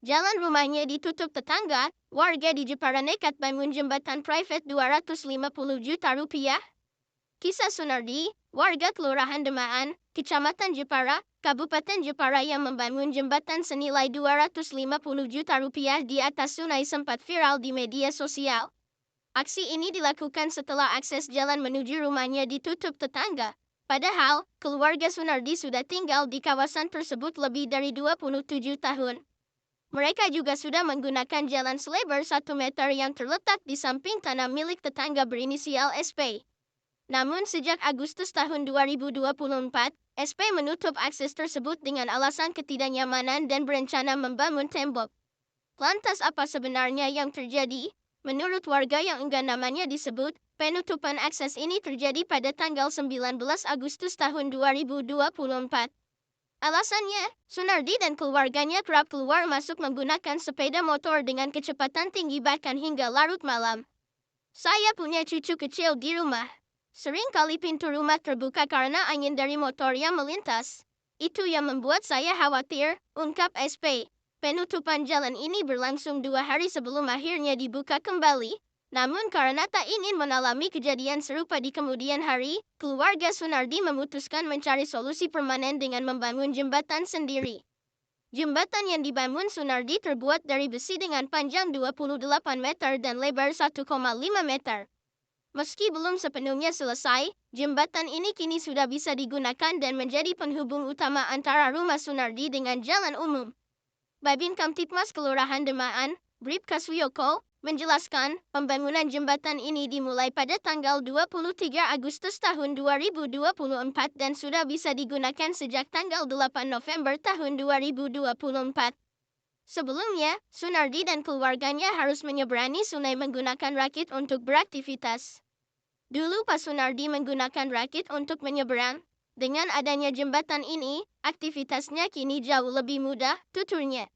Jalan rumahnya ditutup tetangga, warga di Jepara nekat bangun jembatan private 250 juta rupiah. Kisah Sunardi, warga Kelurahan Demaan, Kecamatan Jepara, Kabupaten Jepara yang membangun jembatan senilai 250 juta rupiah di atas sungai sempat viral di media sosial. Aksi ini dilakukan setelah akses jalan menuju rumahnya ditutup tetangga. Padahal, keluarga Sunardi sudah tinggal di kawasan tersebut lebih dari 27 tahun. Mereka juga sudah menggunakan jalan selebar 1 meter yang terletak di samping tanah milik tetangga berinisial SP. Namun sejak Agustus tahun 2024, SP menutup akses tersebut dengan alasan ketidaknyamanan dan berencana membangun tembok. Lantas apa sebenarnya yang terjadi? Menurut warga yang enggan namanya disebut, penutupan akses ini terjadi pada tanggal 19 Agustus tahun 2024. Alasannya, Sunardi dan keluarganya kerap keluar masuk menggunakan sepeda motor dengan kecepatan tinggi bahkan hingga larut malam. Saya punya cucu kecil di rumah. Sering kali pintu rumah terbuka karena angin dari motor yang melintas. Itu yang membuat saya khawatir, ungkap SP. Penutupan jalan ini berlangsung 2 hari sebelum akhirnya dibuka kembali. Namun karena tak ingin mengalami kejadian serupa di kemudian hari, keluarga Sunardi memutuskan mencari solusi permanen dengan membangun jembatan sendiri. Jembatan yang dibangun Sunardi terbuat dari besi dengan panjang 28 meter dan lebar 1,5 meter. Meski belum sepenuhnya selesai, jembatan ini kini sudah bisa digunakan dan menjadi penghubung utama antara rumah Sunardi dengan jalan umum. Babin Kamtipmas Kelurahan Demaan, Bribka Suyoko, menjelaskan pembangunan jembatan ini dimulai pada tanggal 23 Agustus tahun 2024 dan sudah bisa digunakan sejak tanggal 8 November tahun 2024. Sebelumnya, Sunardi dan keluarganya harus menyeberangi sungai menggunakan rakit untuk beraktivitas. Dulu Pak Sunardi menggunakan rakit untuk menyeberang. Dengan adanya jembatan ini, aktivitasnya kini jauh lebih mudah, tuturnya.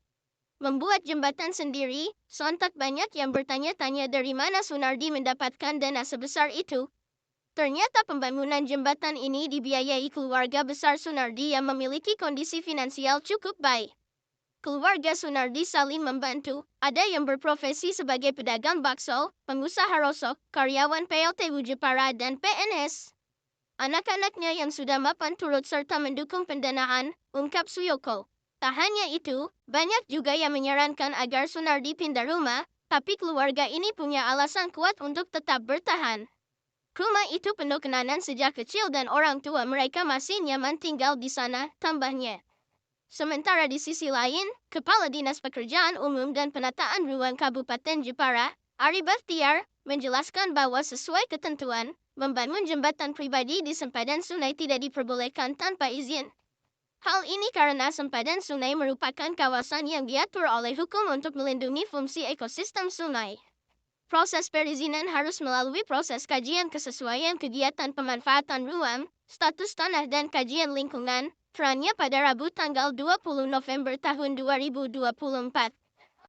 Membuat jembatan sendiri, sontak banyak yang bertanya-tanya dari mana Sunardi mendapatkan dana sebesar itu. Ternyata pembangunan jembatan ini dibiayai keluarga besar Sunardi yang memiliki kondisi finansial cukup baik. Keluarga Sunardi saling membantu, ada yang berprofesi sebagai pedagang bakso, pengusaha rosok, karyawan PLTU Jepara dan PNS. Anak-anaknya yang sudah mapan turut serta mendukung pendanaan, ungkap Suyoko. Tak hanya itu, banyak juga yang menyarankan agar Sunardi pindah rumah, tapi keluarga ini punya alasan kuat untuk tetap bertahan. Rumah itu penuh kenangan sejak kecil dan orang tua mereka masih nyaman tinggal di sana, tambahnya. Sementara di sisi lain, Kepala Dinas Pekerjaan Umum dan Penataan Ruang Kabupaten Jepara, Ari Bakhtiar, menjelaskan bahwa sesuai ketentuan, membangun jembatan pribadi di sempadan sungai tidak diperbolehkan tanpa izin. Hal ini karena sempadan sungai merupakan kawasan yang diatur oleh hukum untuk melindungi fungsi ekosistem sungai. Proses perizinan harus melalui proses kajian kesesuaian kegiatan pemanfaatan ruang, status tanah dan kajian lingkungan, Terannya pada Rabu tanggal 20 November tahun 2024.